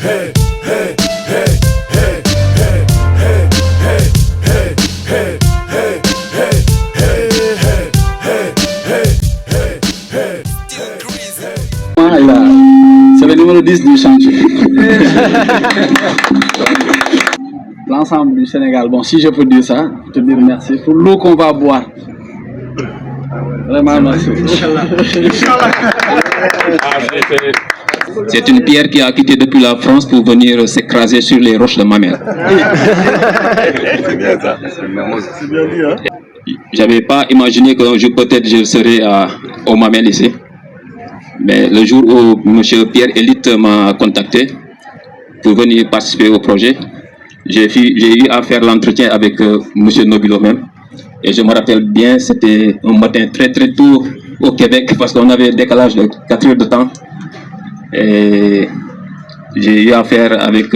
C'est le numéro 10 du chantier. L'ensemble du Sénégal, bon, si je peux dire ça, te dire merci pour l'eau qu'on va boire. Vraiment merci. C'est une pierre qui a quitté depuis la France pour venir s'écraser sur les roches de Mamel. C'est bien ça. C'est bien dit, hein? J'avais pas imaginé qu'un jour peut-être je serais au Mamel ici. Mais le jour où M. Pierre Élite m'a contacté pour venir participer au projet, j'ai eu à faire l'entretien avec M. Nobilo même. Et je me rappelle bien, c'était un matin très très tôt au Québec parce qu'on avait un décalage de 4 heures de temps. Et j'ai eu à faire avec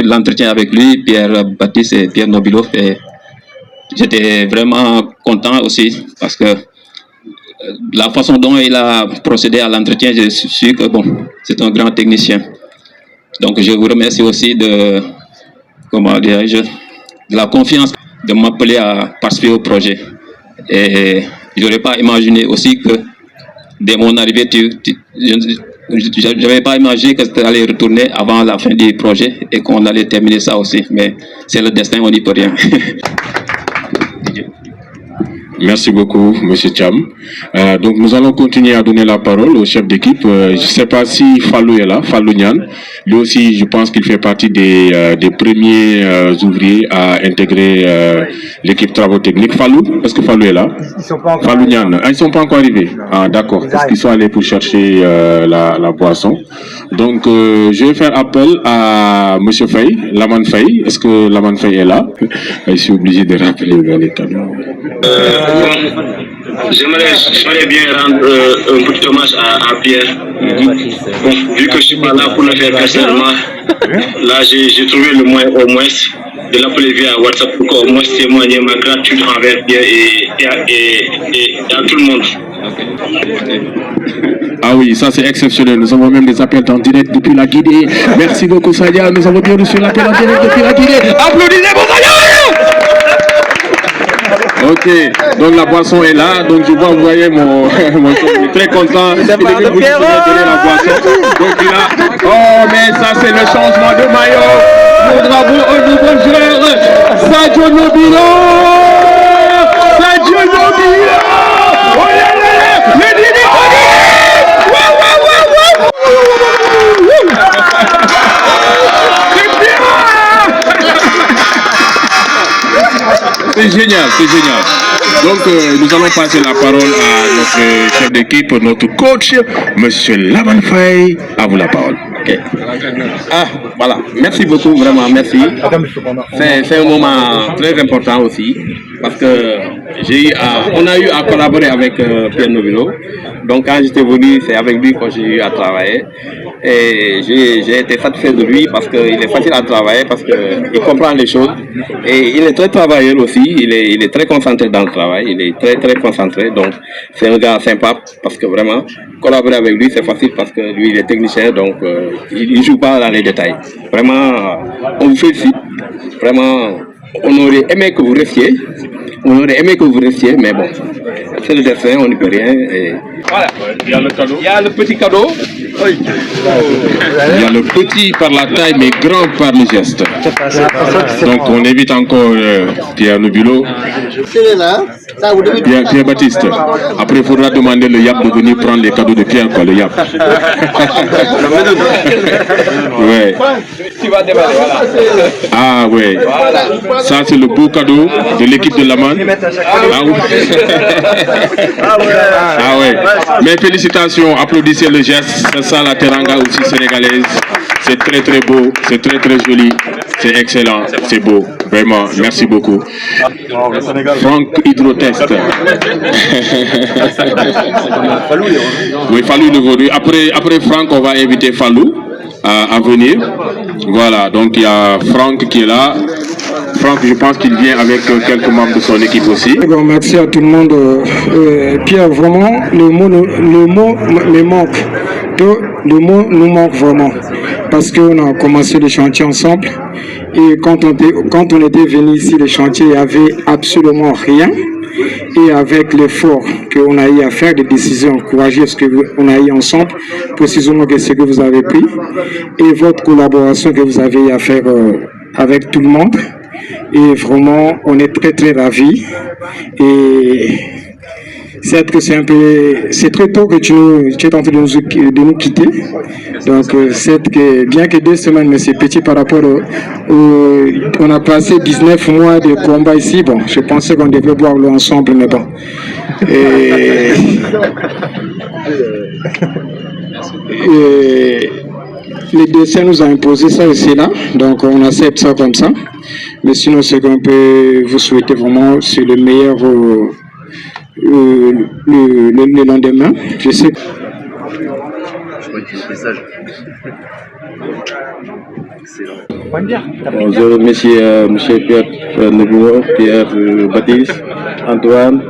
l'entretien avec lui, Pierre Baptiste et Pierre Nobilo. Et j'étais vraiment content aussi parce que la façon dont il a procédé à l'entretien, je suis sûr que bon, c'est un grand technicien. Donc je vous remercie aussi de la confiance de m'appeler à participer au projet. Et je n'aurais pas imaginé aussi que dès mon arrivée, je n'avais pas imaginé que ça allait retourner avant la fin du projet et qu'on allait terminer ça aussi. Mais c'est le destin, on n'y peut rien. Merci beaucoup, M. Cham. Donc, nous allons continuer à donner la parole au chef d'équipe. Je ne sais pas si Fallou est là, Fallou Nian. Lui aussi, je pense qu'il fait partie des premiers ouvriers à intégrer l'équipe travaux techniques. Fallou, est-ce que Fallou est là? Ils sont pas encore Fallou Nian. Ah, ils ne sont pas encore arrivés. Ah, d'accord. Parce qu'ils sont allés pour chercher la boisson. Donc, je vais faire appel à M. Faye, Laman Faye. Est-ce que Laman Faye est là? Je suis obligé de rappeler les canaux. J'aimerais bien rendre un petit hommage à Pierre. Bon, vu que je suis pas là pour le faire personnellement, là j'ai trouvé le moyen au moins de l'appeler via WhatsApp pour qu'au moins témoigner ma gratitude envers Pierre et à tout le monde. Ah oui, ça c'est exceptionnel. Nous avons même des appels en direct depuis la Guinée. Merci beaucoup Sadia. Nous avons bien reçu l'appel en direct depuis la Guinée. Applaudissez pour Sadia! Ok, donc la boisson est là, donc je vois, vous voyez mon très content. Il est venu vous donner la boisson. Donc il a, oh mais ça c'est le changement de maillot. Nous bravo au nouveau joueur, Sadio Nobilo. Sadio Nobilo. Oh là là, le Didi Kodi. C'est génial, c'est génial. Donc, nous allons passer la parole à notre chef d'équipe, notre coach, M. Laman Faye. À vous la parole. Okay. Ah, voilà. Merci beaucoup, vraiment, merci. C'est un moment très important aussi, parce que on a eu à collaborer avec Pierre Nobilo. Donc, quand j'étais venu, c'est avec lui que j'ai eu à travailler. Et j'ai été satisfait de lui parce qu'il est facile à travailler, parce qu'il comprend les choses. Et il est très travailleur aussi, il est très concentré dans le travail, il est très très concentré. Donc, c'est un gars sympa, parce que vraiment, collaborer avec lui, c'est facile parce que lui, il est technicien, donc il ne joue pas dans les détails. Vraiment, on vous félicite. Vraiment, on aurait aimé que vous restiez. Mais bon, c'est le destin, on n'y peut rien. Et... Voilà, il y a le cadeau. Il y a le petit cadeau. Oui. Il y a le petit par la taille, mais grand par le geste. Donc on évite encore Pierre Nobilo. Pierre Baptiste. Après, il faudra demander le YAP de venir prendre les cadeaux de Pierre, quoi, le YAP. Ouais. Ah ouais. Ça, c'est le beau cadeau de l'équipe de Laman. Ah ouais. Mais félicitations, applaudissez le geste. C'est ça la teranga aussi sénégalaise. C'est très très beau, c'est très très joli, c'est excellent, c'est beau. Vraiment, merci beaucoup. Franck Hydrotest. Oui, Fallou est venu. Après Franck, on va inviter Fallou à venir. Voilà, donc il y a Franck qui est là. Franck, je pense qu'il vient avec quelques membres de son équipe aussi. Bon, merci à tout le monde. Pierre, vraiment, le mot me manque. Le mot nous manque vraiment. parce qu'on a commencé le chantier ensemble. Et quand on était venu ici, le chantier, il n'y avait absolument rien. Et avec l'effort qu'on a eu à faire, des décisions courageuses qu'on a eu ensemble, précisément que ce que vous avez pris, et votre collaboration que vous avez eu à faire avec tout le monde. Et vraiment, on est très très ravis. Et certes que c'est très tôt que tu es en train de nous quitter. Donc, certes que, bien que 2 semaines, mais c'est petit par rapport on a passé 19 mois de combat ici. Bon, je pensais qu'on devait boire l'eau ensemble, mais bon. Et les décès nous ont imposé ça aussi là. Donc, on accepte ça comme ça. Mais sinon, ce qu'on peut vous souhaiter vraiment, c'est le meilleur le lendemain. Je sais. Bonjour, monsieur Pierre Nebouo, Pierre Baptiste, Antoine.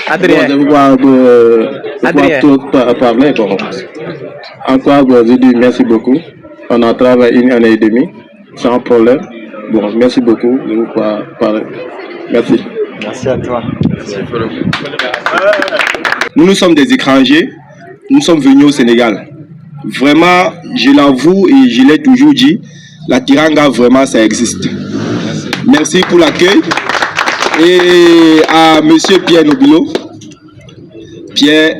Adrien. Je vais parler. Bon. Encore, je dis merci beaucoup. On a travaillé 1 année et demie, sans problème. Bon, merci beaucoup. Je vous parler. Merci. Merci à toi. Nous sommes des étrangers. Nous sommes venus au Sénégal. Vraiment, je l'avoue et je l'ai toujours dit, la Tiranga, vraiment, ça existe. Merci pour l'accueil. Et à monsieur Pierre Nobilo. Pierre,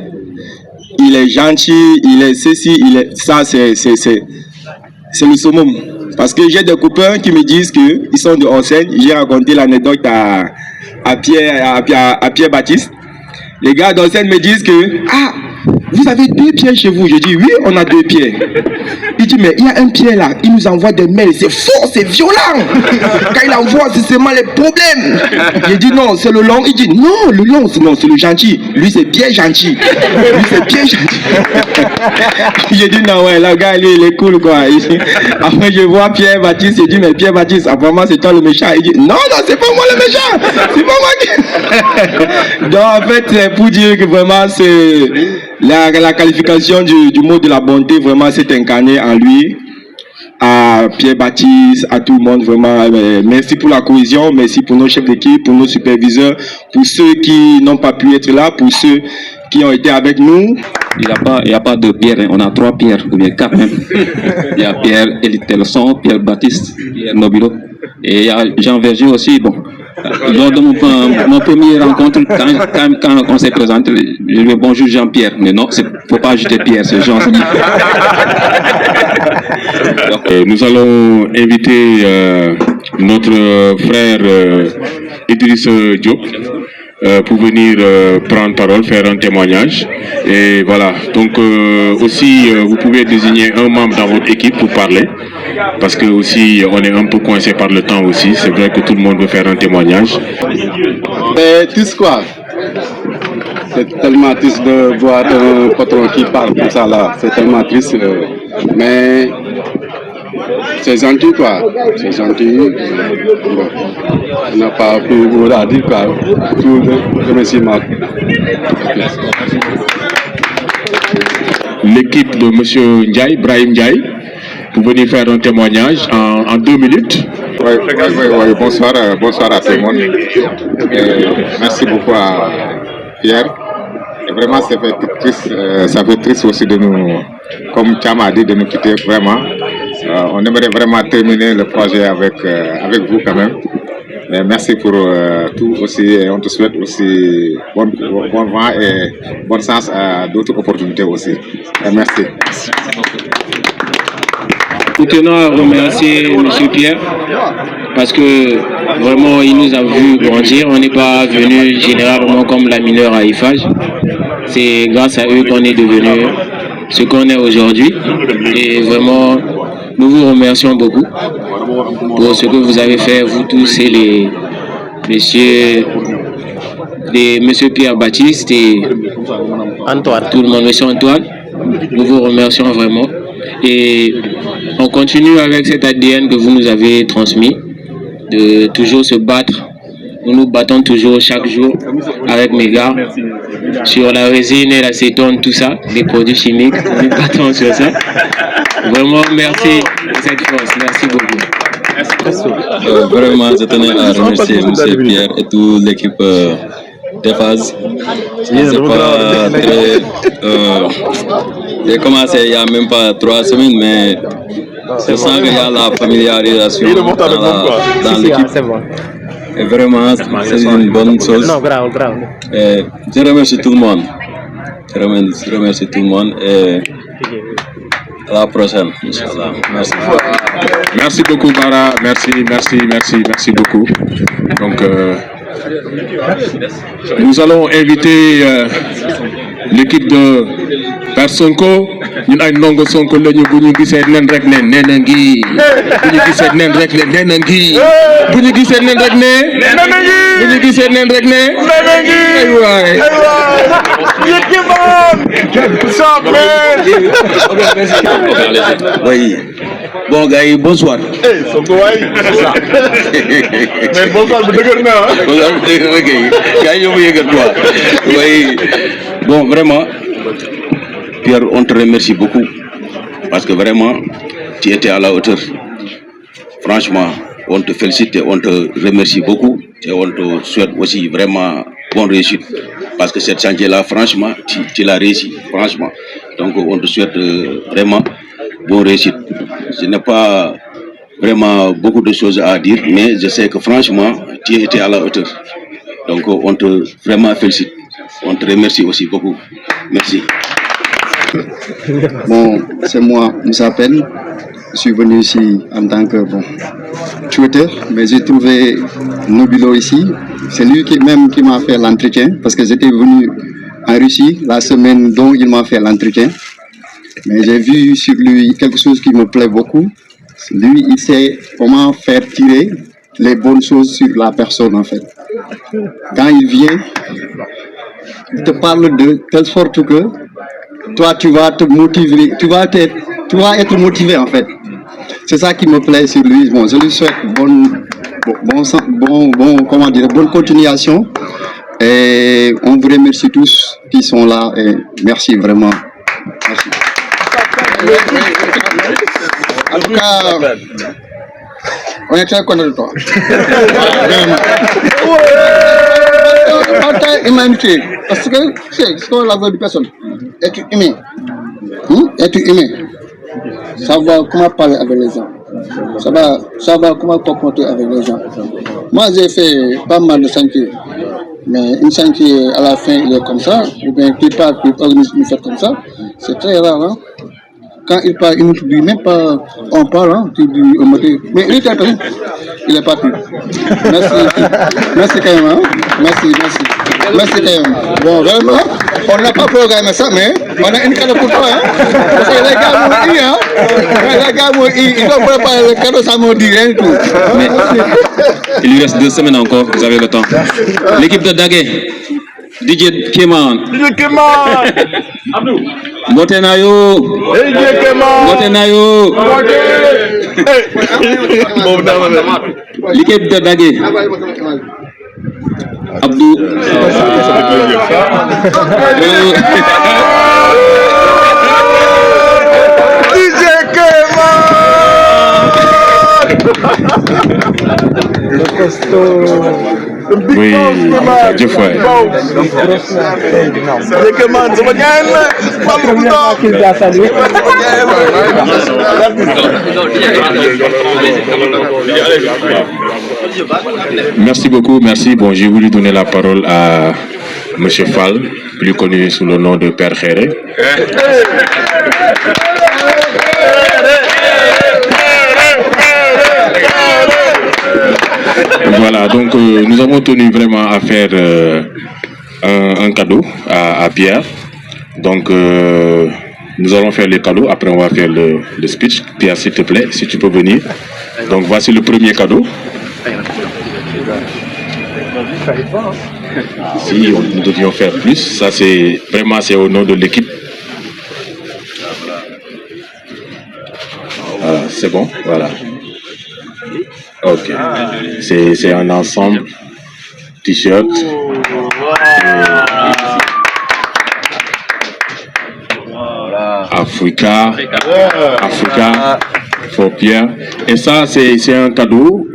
il est gentil, il est ceci, il est... Ça, c'est le summum. Parce que j'ai des copains qui me disent qu'ils sont de Hors-Seine. J'ai raconté l'anecdote à Pierre Baptiste. Les gars d'Hors-Seine me disent que... Ah, vous avez 2 pierres chez vous. Je dis oui, on a 2 pierres. Il dit mais il y a un pierre là, il nous envoie des mails, c'est fort, c'est violent. Quand il envoie, c'est seulement les problèmes. J'ai dit non, c'est le long. Il dit non, le long, c'est le gentil. Lui c'est bien gentil. Lui c'est bien gentil. J'ai dit non, ouais, le gars il est cool quoi. Après je vois Pierre Baptiste, il dit mais Pierre Baptiste, apparemment c'est toi le méchant. Il dit non, c'est pas moi le méchant. C'est pas moi qui... Donc en fait c'est pour dire que vraiment c'est... La qualification du mot de la bonté vraiment s'est incarnée en lui, à Pierre Baptiste, à tout le monde vraiment. Merci pour la cohésion, merci pour nos chefs d'équipe, pour nos superviseurs, pour ceux qui n'ont pas pu être là, pour ceux qui ont été avec nous. Il n'y a pas de Pierre, hein. On a 3 Pierres, ou bien 4 même. Il y a Pierre Elitelson, Pierre Baptiste, Pierre Nobilo, et il y a Jean Verger aussi. Bon. Lors de mon premier rencontre, quand on s'est présenté, je lui ai dit bonjour Jean-Pierre. Mais non, il ne faut pas ajouter Pierre, c'est Jean. Nous allons inviter notre frère Idriss Diop pour venir prendre parole, faire un témoignage. Et voilà, donc aussi vous pouvez désigner un membre dans votre équipe pour parler. Parce que aussi on est un peu coincé par le temps aussi. C'est vrai que tout le monde veut faire un témoignage. C'est triste quoi. C'est tellement triste de voir un patron qui parle comme ça là. C'est tellement triste. Mais c'est gentil quoi. C'est gentil. Bon. On n'a pas plus de à dire quoi. Tout le remerciement. L'équipe de M. Ndiaye, Brahim Ndiaye, pour venir faire un témoignage en 2 minutes. Oui, bonsoir à tout le monde. Merci beaucoup à Pierre. Et vraiment, ça fait triste aussi de nous, comme Cham a dit, de nous quitter vraiment. On aimerait vraiment terminer le projet avec vous quand même. Mais merci pour tout aussi et on te souhaite aussi bon vent et bonne chance à d'autres opportunités aussi. Et merci. Nous tenons à remercier M. Pierre parce que vraiment il nous a vu grandir. On n'est pas venu généralement comme la mineure à Eiffage. C'est grâce à eux qu'on est devenu ce qu'on est aujourd'hui. Et vraiment, nous vous remercions beaucoup pour ce que vous avez fait, vous tous et monsieur Pierre Baptiste et Antoine, tout le monde, monsieur Antoine. Nous vous remercions vraiment. Et on continue avec cet ADN que vous nous avez transmis, de toujours se battre nous nous battons toujours chaque jour avec mes gars sur la résine et l'acétone, tout ça, des produits chimiques. Nous nous battons sur ça. Vraiment, merci de cette force. Merci beaucoup. Vraiment, je tenais à remercier M. Pierre et toute l'équipe d'EFAS. C'est pas très. J'ai commencé il n'y a même pas 3 semaines, mais je sens qu'il y a la familiarisation dans l'équipe. Et vraiment, c'est une bonne chose. Et je remercie tout le monde. Je remercie tout le monde et à la prochaine, Inch'Allah. Merci. Merci beaucoup, Bara. Merci beaucoup. Donc, nous allons inviter l'équipe de Père Sonko. Nous avons Ndongo Sonko la ñu bu ñu gisee nen rek ne nee na ngi bu ñu gisee nen rek ne nee na ngi bu ñu gisee nen rek ne bu ñu gisee nen rek ne ay waay Oui. Bon, gars, bonsoir. Mais bonsoir, oui. Bon, vraiment, Pierre, on te remercie beaucoup. Parce que vraiment, tu étais à la hauteur. Franchement, on te félicite et on te remercie beaucoup. Et on te souhaite aussi vraiment bonne réussite. Parce que cette chantier-là, franchement, tu l'as réussi. Franchement. Donc, on te souhaite vraiment bonne réussite. Je n'ai pas vraiment beaucoup de choses à dire, mais je sais que franchement, tu étais à la hauteur. Donc, on te vraiment félicite. On te remercie aussi beaucoup. Merci. Bon, c'est moi, Moussa Pen. Je suis venu ici en tant que Twitter, mais j'ai trouvé Nobilo ici. C'est lui qui m'a fait l'entretien, parce que j'étais venu en Russie la semaine dont il m'a fait l'entretien. Mais j'ai vu sur lui quelque chose qui me plaît beaucoup. Lui, il sait comment faire tirer les bonnes choses sur la personne, en fait. Quand il vient, il te parle de telle sorte que toi, tu vas te motiver, tu vas être motivé, en fait. C'est ça qui me plaît sur lui. Bon, je lui souhaite bonne continuation. Et on vous remercie tous qui sont là. Et merci vraiment. Merci. En tout cas, on est très content de toi. Partage humanité. Parce que c'est ce qu'on la voix de personne. Être humain. Être humain. Savoir comment parler avec les gens. Savoir comment comporter avec les gens. Moi, j'ai fait pas mal de chantiers. Mais une chantier, à la fin, il est comme ça. Ou bien qu'il part, qu'il organise une fête comme ça. C'est très rare. Hein? Quand il part, il ne dit même pas, on parle, hein, tu dis au moté. Mais il est parti. Il est parti. Merci quand même. Hein? Merci quand même. Bon, vraiment, on n'a pas programmé ça, mais on a une cadeau pour toi. Hein? Parce que les gars, ils doivent préparer le cadeau, ça me dit rien du tout. Mais il lui reste 2 semaines encore, vous avez le temps. L'équipe de Daguet, DJ Keman. Abdou. Motenayo. L'équipe de Daguet. Abdou. DJ Keman. Oui, Dieu frère. Merci beaucoup, merci. Bon, j'ai voulu donner la parole à M. Fall, plus connu sous le nom de Père Khere. Voilà, donc nous avons tenu vraiment à faire un cadeau à Pierre. Donc nous allons faire le cadeau, après on va faire le speech. Pierre, s'il te plaît, si tu peux venir. Donc voici le premier cadeau. Si nous devions faire plus, ça c'est vraiment c'est au nom de l'équipe. Voilà, c'est bon, voilà. Ok, c'est un ensemble. t-shirt. Africa for Pierre. Et ça, c'est un cadeau.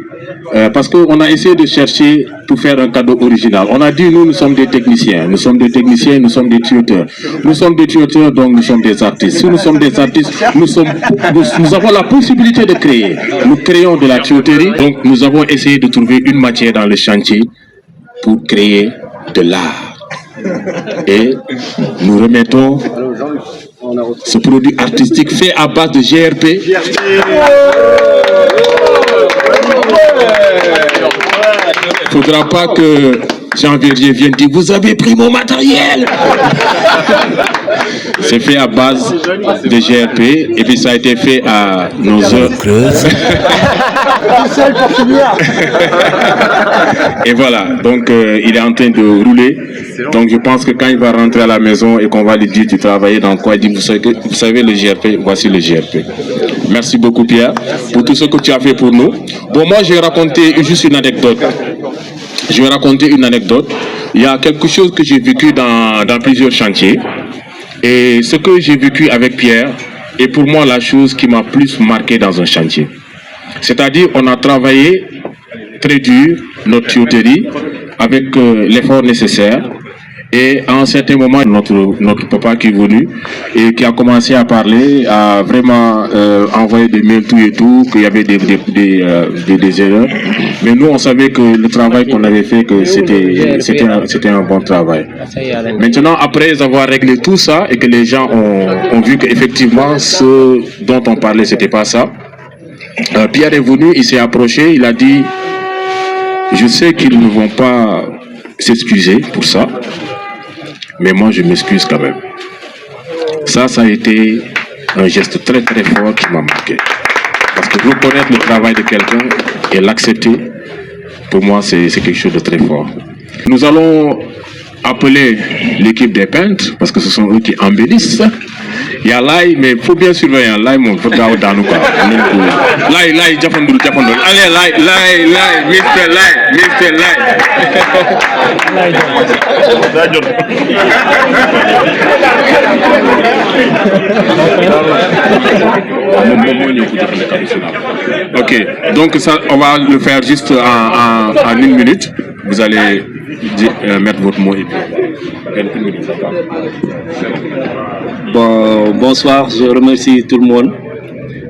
Parce qu'on a essayé de chercher pour faire un cadeau original. On a dit, nous sommes des techniciens. Nous sommes des techniciens, nous sommes des tuteurs. Nous sommes des tuteurs, donc nous sommes des artistes. Si nous sommes des artistes, nous avons la possibilité de créer. Nous créons de la tuyauterie. Donc nous avons essayé de trouver une matière dans le chantier pour créer de l'art. Et nous remettons ce produit artistique fait à base de GRP. Il ne faudra pas que Jean Verdier vienne dire « Vous avez pris mon matériel !» C'est fait à base de GRP et puis ça a été fait à nos heures. Et voilà, donc il est en train de rouler. Donc je pense que quand il va rentrer à la maison et qu'on va lui dire « Tu travaillais dans quoi ?» Il dit vous savez le GRP, voici le GRP. Merci beaucoup Pierre pour tout ce que tu as fait pour nous. Bon, moi je vais raconter juste une anecdote. Je vais raconter une anecdote. Il y a quelque chose que j'ai vécu dans plusieurs chantiers. Et ce que j'ai vécu avec Pierre est pour moi la chose qui m'a plus marqué dans un chantier. C'est-à-dire, on a travaillé très dur notre tuyauterie avec l'effort nécessaire. Et à un certain moment, notre papa qui est venu et qui a commencé à parler, a vraiment envoyé des mails tout et tout, qu'il y avait des erreurs. Mais nous, on savait que le travail qu'on avait fait, que c'était un bon travail. Maintenant, après avoir réglé tout ça et que les gens ont vu qu'effectivement, ce dont on parlait, c'était pas ça, Pierre est venu, il s'est approché, il a dit « Je sais qu'ils ne vont pas s'excuser pour ça. Mais moi, je m'excuse quand même. » Ça a été un geste très très fort qui m'a marqué. Parce que reconnaître le travail de quelqu'un et l'accepter, pour moi, c'est quelque chose de très fort. Nous allons appeler l'équipe des peintres, parce que ce sont eux qui embellissent. Il y a Lai, mais il faut bien surveiller. Lai, mon frère, dans nous. Lai, Japandul. Allez, Lai, Mr. Lai. Ok, donc ça, on va le faire juste en 1 minute. Vous allez mettre votre mot et puis bonsoir, je remercie tout le monde.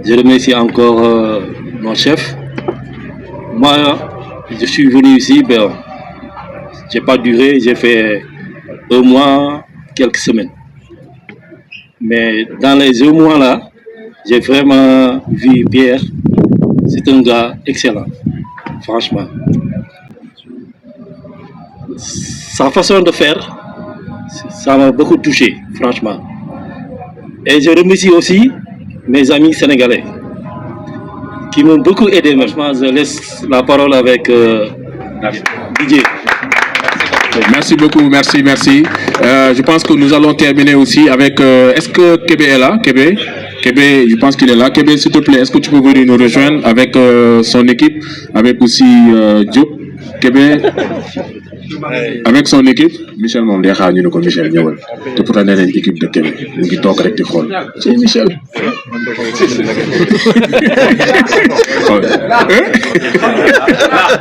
Je remercie encore mon chef. Moi, je suis venu ici, j'ai pas duré, j'ai fait 1 mois, quelques semaines. Mais dans les 1 mois là, j'ai vraiment vu Pierre. C'est un gars excellent, franchement. Sa façon de faire, ça m'a beaucoup touché, franchement. Et je remercie aussi mes amis sénégalais qui m'ont beaucoup aidé. Franchement, je laisse la parole avec Didier. Merci beaucoup, merci. Je pense que nous allons terminer aussi avec... est-ce que Kébé est là? Kébé, je pense qu'il est là. Kébé, s'il te plaît, est-ce que tu peux venir nous rejoindre avec son équipe, avec aussi Diop? Kébé, avec son équipe, Michel moom day xaar ñu ne ko Michel ñëwal te pourtant nee nañ équipe de Kébé mu ngi toog rek di xool c'est Michel.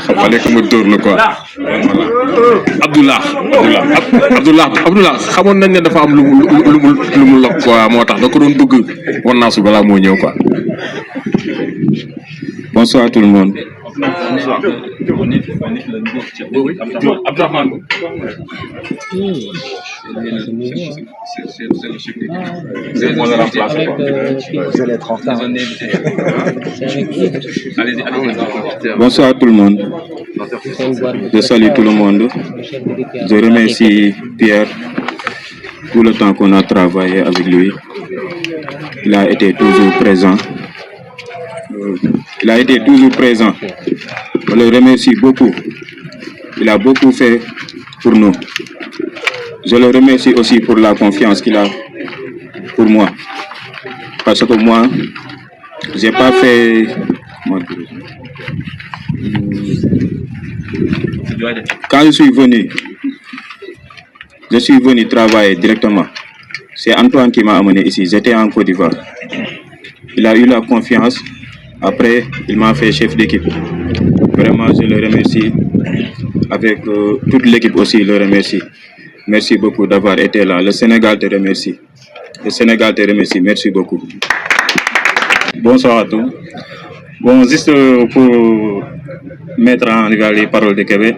xam nga nekk ma dóor la quoi. Abdullah xamoon nañ ne dafa am lu mu lokk quoi moo tax da ko doon bëgg war naa su balaa moo ñëw quoi. Bonsoir tout le monde. Bonsoir à tout le monde. Je salue tout le monde. Je remercie Pierre pour le temps qu'on a travaillé avec lui. Il a été toujours présent. Je le remercie beaucoup. Il a beaucoup fait pour nous. Je le remercie aussi pour la confiance qu'il a pour moi. Parce que moi, j'ai pas fait... Quand je suis venu travailler directement. C'est Antoine qui m'a amené ici. J'étais en Côte d'Ivoire. Il a eu la confiance. Après, il m'a fait chef d'équipe. Vraiment, je le remercie. Avec toute l'équipe aussi, je le remercie. Merci beaucoup d'avoir été là. Le Sénégal te remercie. Le Sénégal te remercie. Merci beaucoup. Bonsoir à tous. Bon, juste pour mettre en regard les paroles de Québec,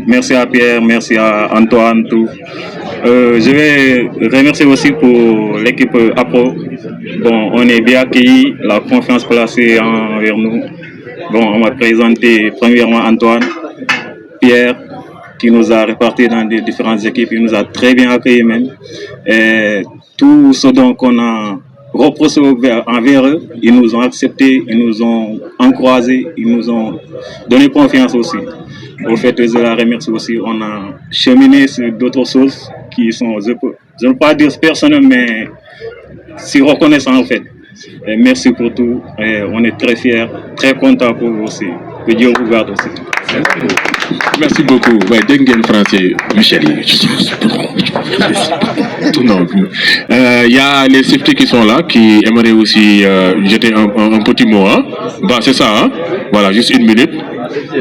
merci à Pierre, merci à Antoine, tout. Je vais remercier aussi pour l'équipe APO. Bon, on est bien accueillis, la confiance placée envers nous. Bon, on m'a présenté premièrement Antoine, Pierre, qui nous a répartis dans des différentes équipes, il nous a très bien accueillis même. Et tout ce dont on a reproché envers eux, ils nous ont acceptés, ils nous ont encouragés, ils nous ont donné confiance aussi. Au fait, je la remercie aussi. On a cheminé sur d'autres choses qui sont, je ne veux pas dire personnelles, mais si reconnaissant en fait. Et merci pour tout. Et on est très fiers, très contents pour vous aussi. Que Dieu vous garde aussi. Merci beaucoup. Ouais, Dengen français, Michel. Il y a les safety qui sont là, qui aimeraient aussi jeter un petit mot. Hein? Bah, c'est ça. Hein? Voilà, juste une minute.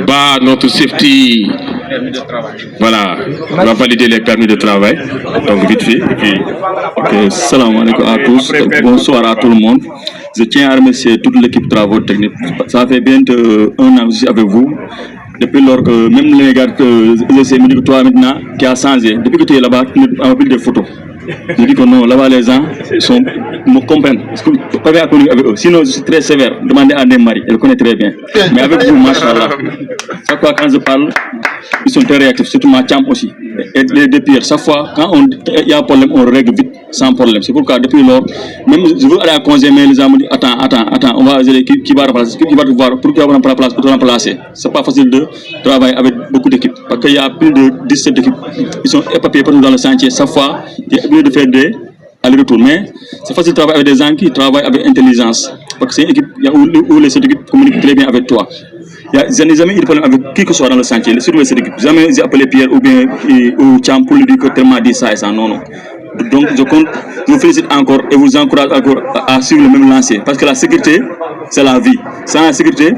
Bah, notre safety, voilà, on va valider les permis de travail. Donc, vite fait. Et puis... Okay, salam alaikum à tous. Bonsoir à tout le monde. Je tiens à remercier toute l'équipe travaux techniques. Ça fait bientôt 1 an que je suis avec vous. Depuis lors que même les gars que je sais que toi maintenant qui a changé, depuis que tu es là-bas, tu as pris des photos. Je dis que non, là-bas les gens me comprennent. Parce que tu n'avais pas connu avec eux. Sinon, je suis très sévère. Demandez à des maris, elle connaît très bien. Mais avec vous, machallah. Chaque fois quand je parle, ils sont très réactifs, surtout ma chambre aussi. Et les deux pires, chaque fois, quand il y a un problème, on règle vite, sans problème. C'est pourquoi depuis lors, même je veux aller à congé, mais les gens me disent attends, on va gérer qui va remplacer, qui va te voir, pour qu'il va prendre la place, pour te remplacer. C'est pas facile de travailler avec beaucoup d'équipes. Parce qu'il y a plus de 17 équipes. Ils sont éparpillés partout dans le chantier. Chaque fois, il y a de faire des allers-retours. Mais c'est facile de travailler avec des gens qui travaillent avec intelligence. Parce que c'est une équipe où les équipes communiquent très bien avec toi. Je n'ai jamais eu de problème avec qui que ce soit dans le chantier, surtout les équipes. Jamais j'ai appelé Pierre ou bien au Champ pour lui dire que tellement dit ça et ça. Non. Donc je vous félicite encore et vous encourage encore à suivre le même lancé. Parce que la sécurité, c'est la vie. Sans la sécurité,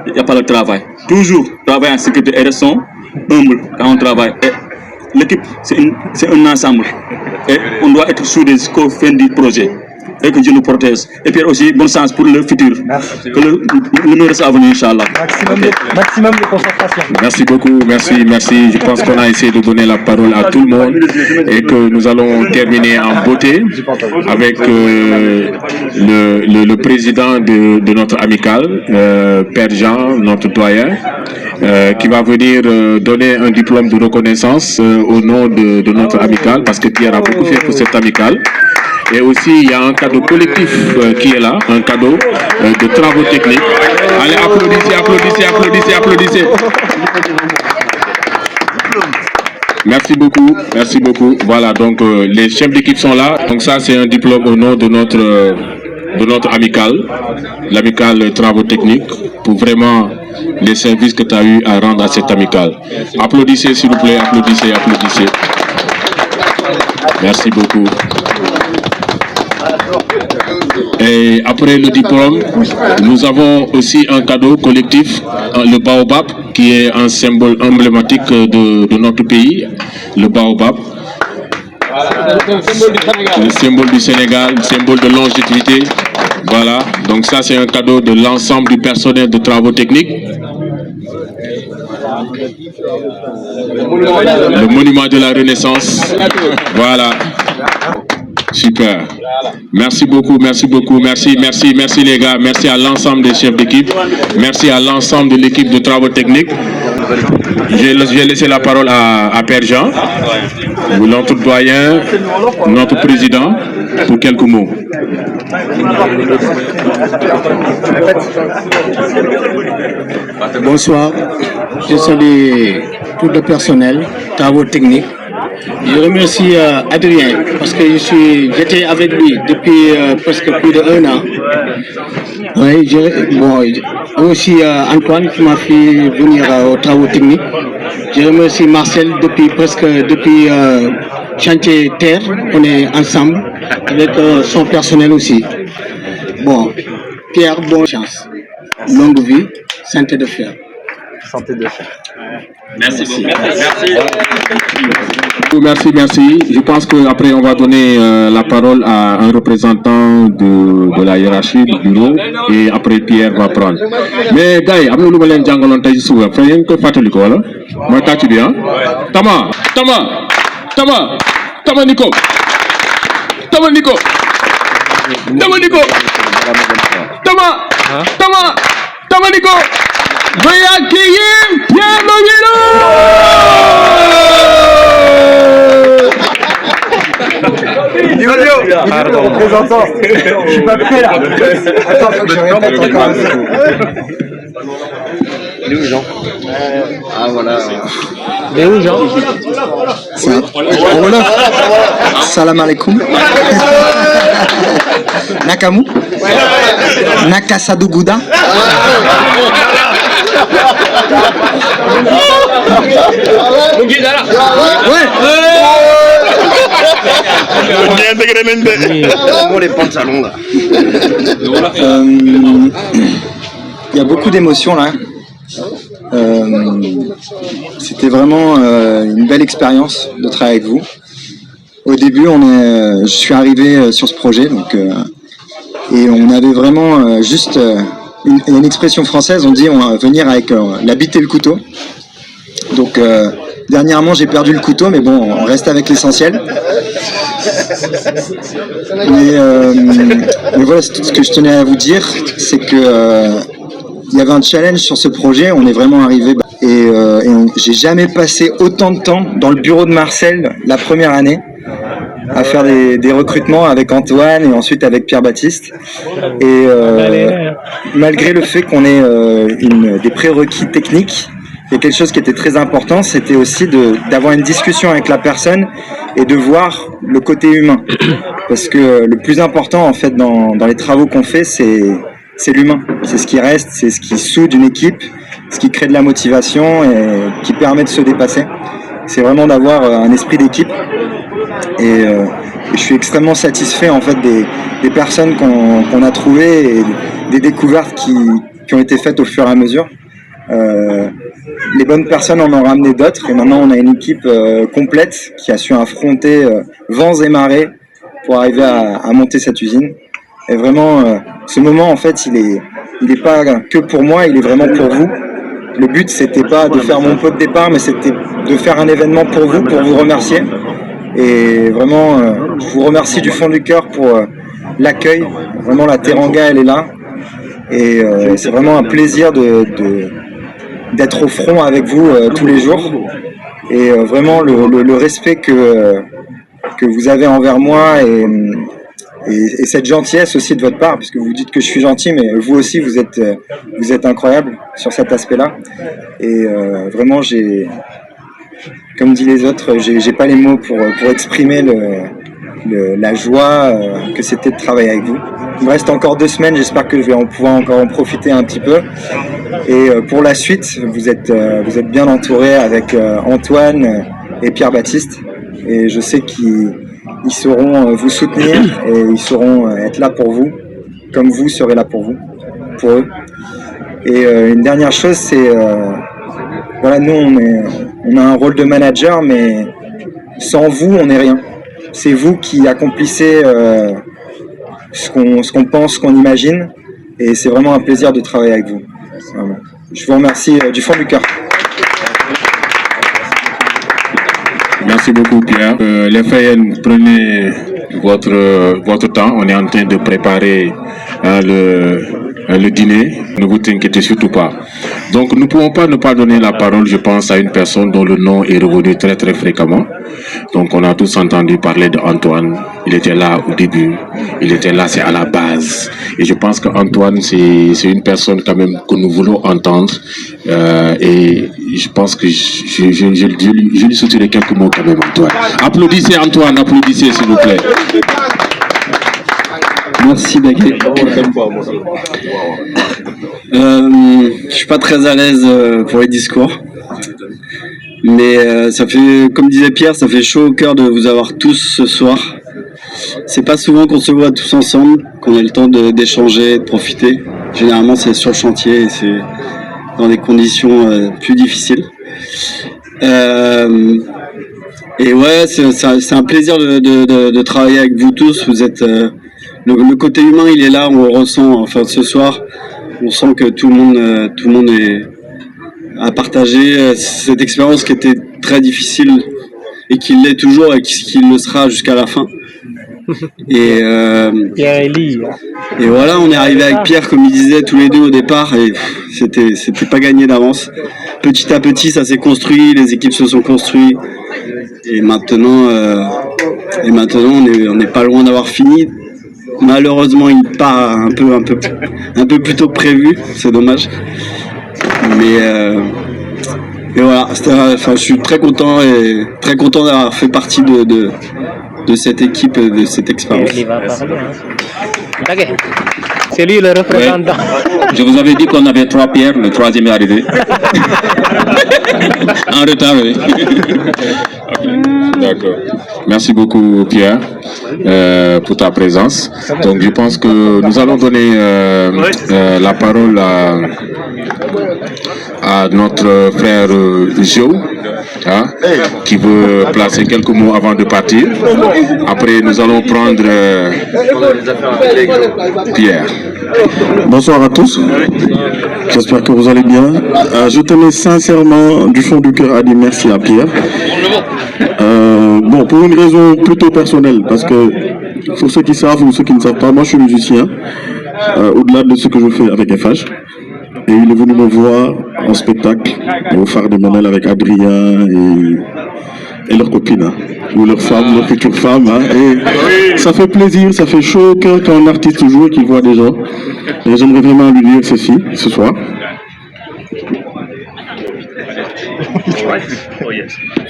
il n'y a pas de travail. Toujours travailler en sécurité et restons humbles quand on travaille. L'équipe, c'est un ensemble. Et on doit être soudés jusqu'au fin du projet. Et que Dieu nous protège. Et puis aussi, bon sens pour le futur. Merci. Que le meilleur reste à venir, Inch'Allah. Maximum de concentration. Merci beaucoup, merci. Je pense qu'on a essayé de donner la parole à tout le monde et que nous allons terminer en beauté avec le président de notre amicale, Père Jean, notre doyen, qui va venir donner un diplôme de reconnaissance au nom de notre amicale, parce que Pierre a beaucoup fait pour cette amicale. Et aussi, il y a un cadeau collectif qui est là, un cadeau de travaux techniques. Allez, applaudissez. Merci beaucoup. Voilà, donc les chefs d'équipe sont là. Donc ça, c'est un diplôme au nom de notre amicale, l'amicale travaux techniques, pour vraiment les services que tu as eu à rendre à cette amicale. Applaudissez, s'il vous plaît, applaudissez. Merci beaucoup. Et après le diplôme, nous avons aussi un cadeau collectif, le baobab, qui est un symbole emblématique de notre pays, le baobab. Le symbole du Sénégal, le symbole de longévité. Voilà, donc ça c'est un cadeau de l'ensemble du personnel de travaux techniques. Le monument de la Renaissance. Voilà. Super. Merci beaucoup. Merci les gars. Merci à l'ensemble des chefs d'équipe. Merci à l'ensemble de l'équipe de travaux techniques. Je vais laisser la parole à Père Jean, notre doyen, notre président, pour quelques mots. Bonsoir. Je salue tout le personnel, travaux techniques. Je remercie Adrien parce que j'étais avec lui depuis presque plus de 1 an. Oui, aussi Antoine qui m'a fait venir aux travaux techniques. Je remercie Marcel depuis Chantier Terre. On est ensemble avec son personnel aussi. Bon, Pierre, bonne chance. Longue vie, santé de fer. Santé de fer. Merci beaucoup. Merci. Je pense qu'après, on va donner la parole à un représentant de la hiérarchie du bureau et après, Pierre va prendre. Mais, gars, il y a un nouvel django qui est souvent. Faites un peu de voilà. Moi, tu bien. Tama, Nico. Tama, Nico. Veuillez accueillir Pierre Novilo. Pardon, représentant. Je suis pas prêt là. Attends, faut que je répète encore. Il est où Jean? Ah voilà. Il est où Jean? Salam alaikum. Nakamu. Nakasadu Gouda. Il y a beaucoup d'émotions là. C'était vraiment une belle expérience de travailler avec vous. Au début, je suis arrivé sur ce projet, et on avait vraiment juste une expression française. On dit on va venir avec la bite et le couteau. Donc dernièrement, j'ai perdu le couteau, mais bon, on reste avec l'essentiel. Mais voilà, c'est tout ce que je tenais à vous dire, c'est que il y avait un challenge sur ce projet. On est vraiment arrivé et j'ai jamais passé autant de temps dans le bureau de Marcel la première année à faire des recrutements avec Antoine et ensuite avec Pierre-Baptiste. Et malgré le fait qu'on ait des prérequis techniques, il y a quelque chose qui était très important, c'était aussi d'avoir une discussion avec la personne et de voir le côté humain. Parce que le plus important en fait dans les travaux qu'on fait, c'est l'humain. C'est ce qui reste, c'est ce qui soude une équipe, ce qui crée de la motivation et qui permet de se dépasser. C'est vraiment d'avoir un esprit d'équipe. Et je suis extrêmement satisfait en fait des personnes qu'on a trouvées et des découvertes qui ont été faites au fur et à mesure. Les bonnes personnes en ont ramené d'autres et maintenant on a une équipe complète qui a su affronter vents et marées pour arriver à monter cette usine. Et vraiment, ce moment en fait, il est pas que pour moi, il est vraiment pour vous. Le but, c'était pas de faire mon pot de départ, mais c'était de faire un événement pour vous remercier. Et vraiment, je vous remercie du fond du cœur pour l'accueil. Vraiment, la Teranga, elle est là. Et c'est vraiment un plaisir d'être au front avec vous tous les jours. Et vraiment, le respect que vous avez envers moi et cette gentillesse aussi de votre part, puisque vous dites que je suis gentil, mais vous aussi, vous êtes incroyable sur cet aspect-là. Et vraiment, comme disent les autres, j'ai pas les mots pour exprimer la joie que c'était de travailler avec vous. Il me reste encore 2 semaines, j'espère que je vais pouvoir encore en profiter un petit peu. Et pour la suite, vous êtes bien entouré avec Antoine et Pierre-Baptiste. Et je sais qu'ils sauront vous soutenir et ils sauront être là pour vous, comme vous serez là pour eux. Et une dernière chose, c'est voilà, nous on a un rôle de manager, mais sans vous on n'est rien. C'est vous qui accomplissez ce qu'on pense, ce qu'on imagine, et c'est vraiment un plaisir de travailler avec vous. Vraiment. Je vous remercie du fond du cœur. Merci beaucoup Pierre. Les FAN, prenez votre temps. On est en train de préparer le dîner. Ne vous inquiétez surtout pas. Donc nous ne pouvons pas ne pas donner la parole, je pense, à une personne dont le nom est revenu très très fréquemment. Donc on a tous entendu parler d'Antoine. Il était là au début. Il était là, c'est à la base. Et je pense qu'Antoine, c'est une personne quand même que nous voulons entendre. Et je pense que je lui soutiendrai quelques mots quand même, Antoine. Applaudissez Antoine, applaudissez s'il vous plaît. Merci Baguet. Je suis pas très à l'aise pour les discours. Mais ça fait, comme disait Pierre, ça fait chaud au cœur de vous avoir tous ce soir. C'est pas souvent qu'on se voit tous ensemble, qu'on ait le temps d'échanger, de profiter. Généralement, c'est sur le chantier et c'est dans des conditions plus difficiles. Et ouais, c'est un plaisir de travailler avec vous tous. Vous êtes le côté humain, il est là, on le ressent. Enfin, ce soir, on sent que tout le monde a partagé cette expérience qui était très difficile et qui l'est toujours et qui le sera jusqu'à la fin. Et voilà, on est arrivé avec Pierre, comme il disait, tous les deux au départ, et c'était pas gagné d'avance. Petit à petit, ça s'est construit, les équipes se sont construites, et maintenant on n'est pas loin d'avoir fini. Malheureusement, il part un peu plus tôt que prévu, c'est dommage. Mais voilà, je suis très content d'avoir fait partie de cette équipe, de cette expérience. C'est lui le représentant. Ouais. Je vous avais dit qu'on avait 3 pierres, le 3e est arrivé. En retard, oui. D'accord. Merci beaucoup, Pierre, pour ta présence. Donc, je pense que nous allons donner la parole à notre frère Joe, qui veut placer quelques mots avant de partir. Après, nous allons prendre Pierre. Bonsoir à tous. J'espère que vous allez bien. Je tenais sincèrement du fond du cœur à dire merci à Pierre. Bon, pour une raison plutôt personnelle, parce que pour ceux qui savent ou ceux qui ne savent pas, moi je suis musicien, au-delà de ce que je fais avec FH. Et il est venu me voir en spectacle au Phare de Manel avec Adrien et leurs copines, ou leurs femmes, leurs futures femmes. Et ça fait plaisir, ça fait chaud au cœur quand un artiste joue et qu'il voit des gens. Et j'aimerais vraiment lui dire ceci ce soir.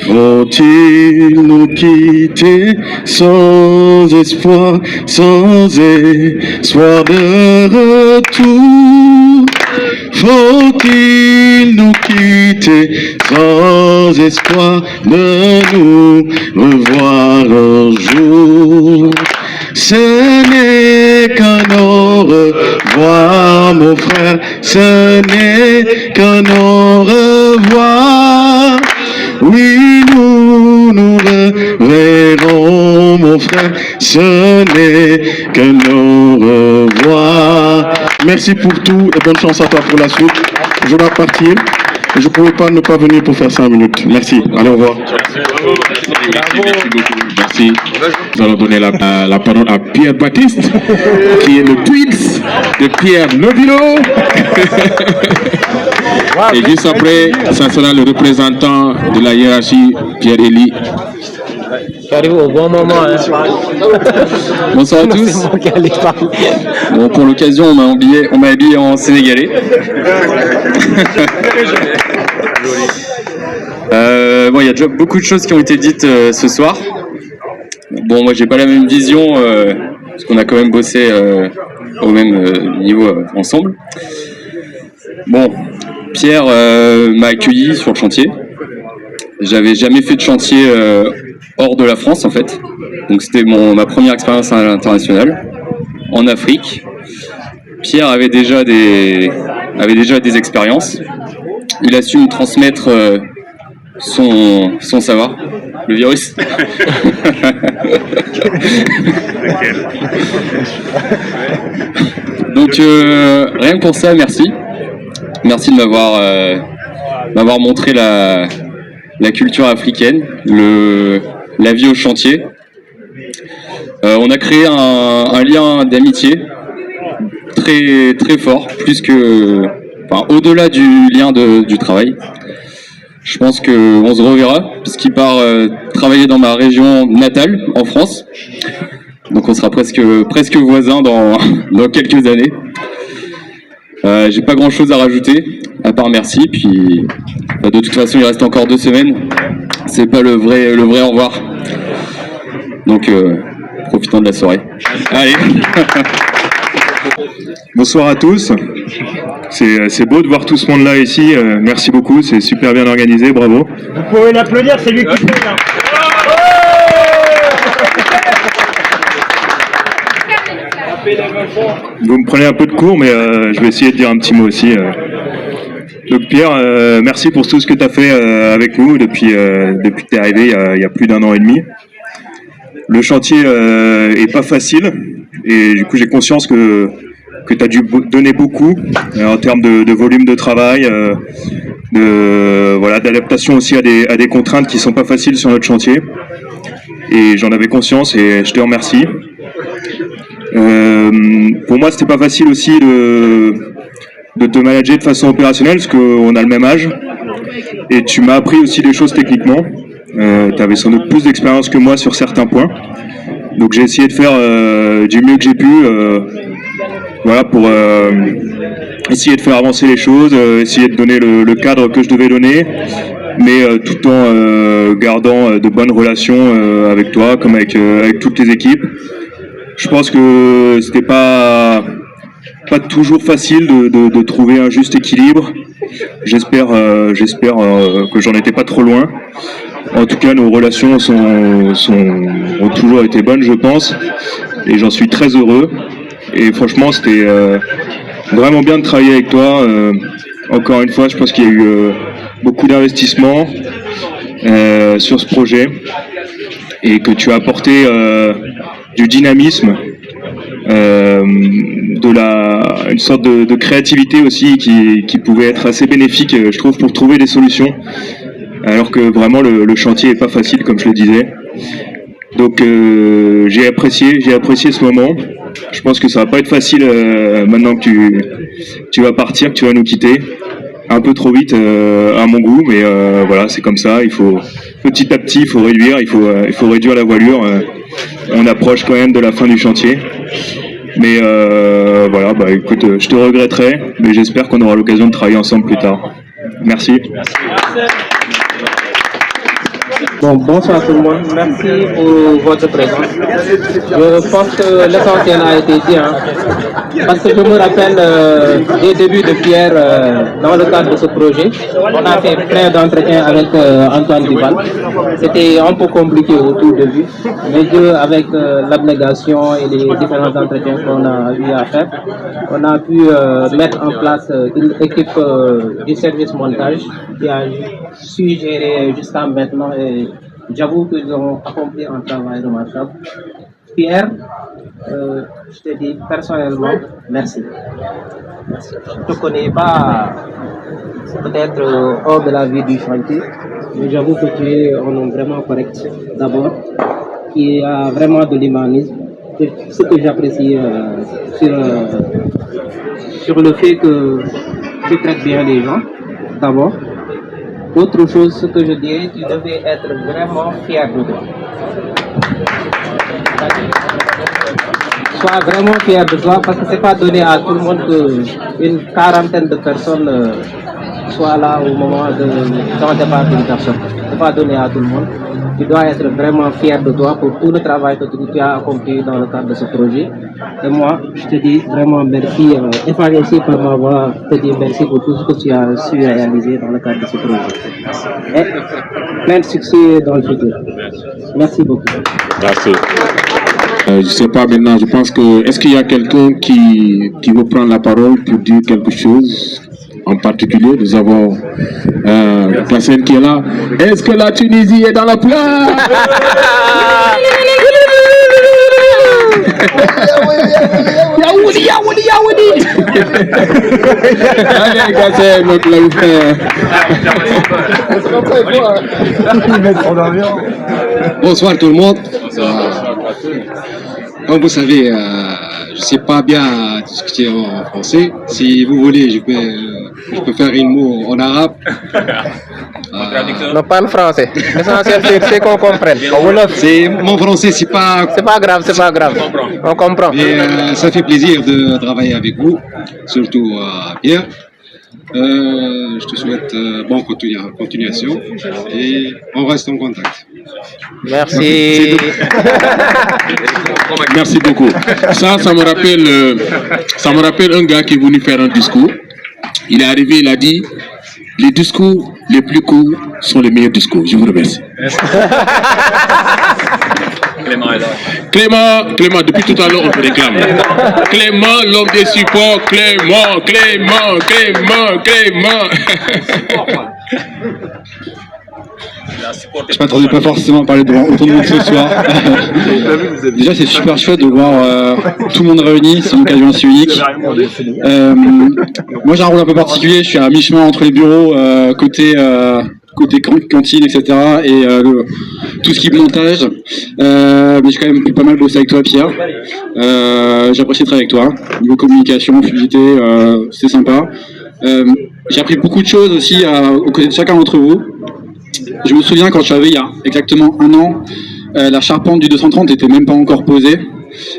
Ont-ils nous quitté sans espoir de retour? Faut-il nous quitter sans espoir de nous revoir un jour? Ce n'est qu'un au revoir, mon frère, ce n'est qu'un au revoir. Oui, nous nous reverrons, mon frère, ce n'est qu'un au revoir. Merci pour tout et bonne chance à toi pour la suite. Je dois partir. Je ne pouvais pas ne pas venir pour faire 5 minutes. Merci. Allez, au revoir. Merci beaucoup. Merci. Nous allons donner la parole à Pierre Baptiste, qui est le twins de Pierre Nobilo. Et juste après, ça sera le représentant de la hiérarchie, Pierre Eli. J'arrive au bon moment. Bonsoir à tous. Bon, pour l'occasion, on m'a habillé en sénégalais. Bon, il y a déjà beaucoup de choses qui ont été dites ce soir. Bon, moi, j'ai pas la même vision parce qu'on a quand même bossé au même niveau ensemble. Bon, Pierre m'a accueilli sur le chantier. J'avais jamais fait de chantier hors de la France en fait. Donc c'était ma première expérience à l'international en Afrique. Pierre avait déjà des expériences. Il a su me transmettre son savoir, le virus. Donc rien que pour ça, merci. Merci de m'avoir montré la culture africaine, la vie au chantier. On a créé un lien d'amitié très très fort, au-delà du lien du travail. Je pense qu'on se reverra, puisqu'il part travailler dans ma région natale, en France. Donc on sera presque voisins dans quelques années. J'ai pas grand chose à rajouter, à part merci, puis de toute façon il reste encore 2 semaines, c'est pas le vrai au revoir. Donc profitons de la soirée. Allez. Bonsoir à tous. C'est beau de voir tout ce monde-là ici. Merci beaucoup, c'est super bien organisé, bravo. Vous pouvez l'applaudir, c'est lui qui fait là. Vous me prenez un peu de cours, mais je vais essayer de dire un petit mot aussi. Donc Pierre, merci pour tout ce que tu as fait avec nous depuis que tu es arrivé il y a plus d'1 an et demi. Le chantier est pas facile et du coup j'ai conscience que tu as dû donner beaucoup en termes de volume de travail, d'adaptation aussi à des contraintes qui sont pas faciles sur notre chantier. Et j'en avais conscience et je te remercie. Pour moi c'était pas facile aussi de te manager de façon opérationnelle parce qu'on a le même âge et tu m'as appris aussi des choses techniquement. Tu avais sans doute plus d'expérience que moi sur certains points, donc j'ai essayé de faire du mieux que j'ai pu pour essayer de faire avancer les choses, essayer de donner le cadre que je devais donner, mais tout en gardant de bonnes relations avec toi comme avec toutes les équipes. Je pense que c'était pas toujours facile de trouver un juste équilibre. J'espère que j'en étais pas trop loin. En tout cas, nos relations ont toujours été bonnes, je pense, et j'en suis très heureux. Et franchement, c'était vraiment bien de travailler avec toi. Encore une fois, je pense qu'il y a eu beaucoup d'investissements sur ce projet et que tu as apporté du dynamisme, une sorte de créativité aussi qui pouvait être assez bénéfique, je trouve, pour trouver des solutions. Alors que vraiment le chantier est pas facile, comme je le disais. Donc j'ai apprécié ce moment. Je pense que ça va pas être facile maintenant que tu vas partir, que tu vas nous quitter. Un peu trop vite à mon goût, mais voilà, c'est comme ça. Il faut petit à petit, il faut réduire la voilure. On approche quand même de la fin du chantier. Mais voilà, écoute, je te regretterai, mais j'espère qu'on aura l'occasion de travailler ensemble plus tard. Merci. Bon, bonsoir tout le monde, merci pour votre présence. Je pense que l'essentiel a été dit, parce que je me rappelle des débuts de Pierre dans le cadre de ce projet. On a fait plein d'entretiens avec Antoine Duval. C'était un peu compliqué au tout début, mais avec l'abnégation et les différents entretiens qu'on a eu à faire, on a pu mettre en place une équipe du service montage qui a su gérer jusqu'à maintenant. Et j'avoue qu'ils ont accompli un travail remarquable. Pierre, je te dis personnellement merci. Je ne te connais pas peut-être hors de la vie du chantier, mais j'avoue que tu es un homme vraiment correct d'abord, qui a vraiment de l'humanisme. C'est ce que j'apprécie sur le fait que tu traites bien les gens d'abord. Autre chose, ce que je dirais, tu devais être vraiment fier de toi. Sois vraiment fier de toi parce que c'est pas donné à tout le monde qu'une quarantaine de personnes soient là au moment dans le départ d'une personne. C'est pas donné à tout le monde. Tu dois être vraiment fier de toi pour tout le travail que tu as accompli dans le cadre de ce projet. Et moi, je te dis vraiment merci. Efface aussi par ma voix, je te dis merci pour tout ce que tu as su réaliser dans le cadre de ce projet. Et plein de succès dans le futur. Merci beaucoup. Merci. Je ne sais pas maintenant, je pense que... Est-ce qu'il y a quelqu'un qui veut prendre la parole pour dire quelque chose en particulier? Nous avons la scène qui est là. Est-ce que la Tunisie est dans la place? Yaoudi, Yaoudi, Yaoudi. Allez, gars, c'est notre Bonsoir tout le monde. Comme vous savez, je ne sais pas bien discuter en français. Si vous voulez, je peux faire un mot en arabe. On parle français. L'essentiel, c'est qu'on comprenne. Mon français, c'est pas... C'est pas grave, c'est pas grave. On comprend. Et ça fait plaisir de travailler avec vous, surtout Pierre. Je te souhaite bonne continuation et on reste en contact. Merci. Merci beaucoup. Ça me rappelle un gars qui est venu faire un discours. Il est arrivé, il a dit, les discours les plus courts sont les meilleurs discours. Je vous remercie. Clément, depuis tout à l'heure, on te réclame. Clément, l'homme des supports, Clément. Je m'attendais pas forcément à parler devant autant de monde ce soir. Déjà, c'est super chouette de voir tout le monde réuni, c'est une occasion assez unique. Moi, j'ai un rôle un peu particulier, je suis à mi-chemin entre les bureaux, côté cantine, etc. et tout ce qui est montage. Mais j'ai quand même pu pas mal bosser avec toi, Pierre. J'ai apprécié de travailler avec toi. Niveau communication, fluidité, c'était sympa. J'ai appris beaucoup de choses aussi aux côtés de chacun d'entre vous. Je me souviens quand je suis arrivé il y a exactement 1 an, la charpente du 230 n'était même pas encore posée.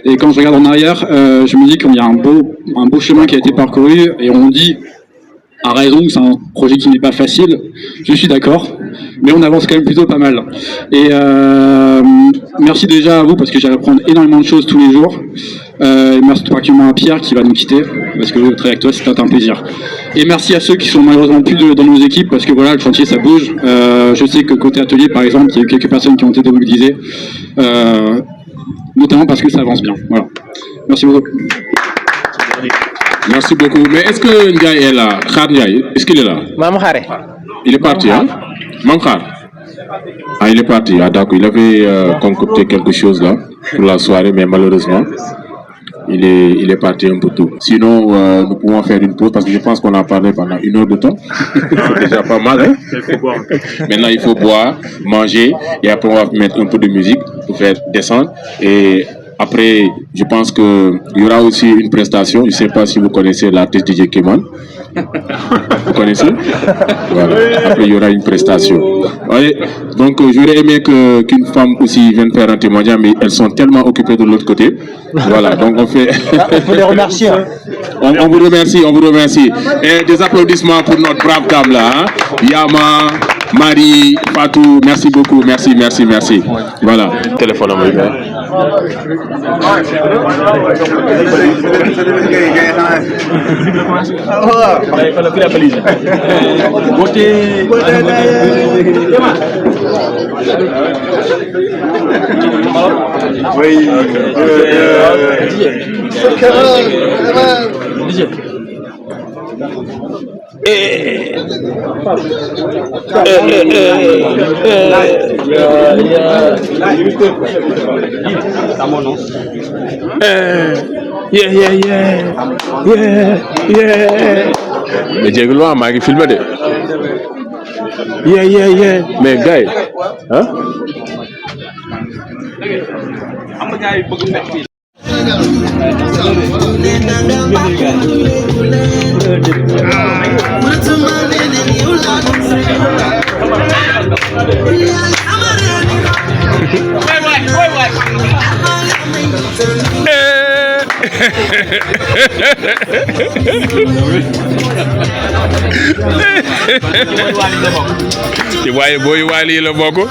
Et quand je regarde en arrière, je me dis qu'il y a un beau chemin qui a été parcouru et on dit à raison que c'est un projet qui n'est pas facile. Je suis d'accord, mais on avance quand même plutôt pas mal. Et merci déjà à vous parce que j'allais apprendre énormément de choses tous les jours. Merci tout particulièrement à Pierre qui va nous quitter parce que travailler avec toi c'était un plaisir. Et merci à ceux qui sont malheureusement plus dans nos équipes parce que voilà, le chantier ça bouge. Je sais que côté atelier par exemple, il y a eu quelques personnes qui ont été démobilisées, notamment parce que ça avance bien. Voilà. Merci beaucoup. Merci beaucoup. Mais est-ce que Ndiaye est là? Khar Ndiaye, est-ce qu'il est là? Il est parti, hein? Mam Khar. Ah, il est parti. Ah, d'accord. Il avait concocté quelque chose là pour la soirée, mais malheureusement, il est parti un peu tôt. Sinon, nous pouvons faire une pause parce que je pense qu'on a parlé pendant 1 heure de temps. C'est déjà pas mal, hein? Maintenant, il faut boire, manger et après, on va mettre un peu de musique pour faire descendre. Et après, je pense qu'il y aura aussi une prestation. Je ne sais pas si vous connaissez l'artiste DJ Keman. Vous connaissez? Voilà. Après, il y aura une prestation. Ouais. Donc, j'aurais aimé qu'une femme aussi vienne faire un témoignage, mais elles sont tellement occupées de l'autre côté. Voilà. Donc, on fait. Il faut les remercier. On vous remercie. Et des applaudissements pour notre brave dame là. Hein? Yama, Marie, Fatou, merci beaucoup. Merci. Voilà. Téléphone à moi. Mais j'ai gloire, m'a filmé de. Mais gars, hein? Tu vois, boy Wali le boko.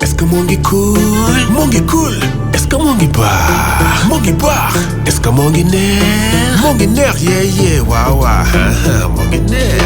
Est-ce que mon cool? Est-ce que mon bar? Est-ce que mon yeah, yeah, wow, wow, mon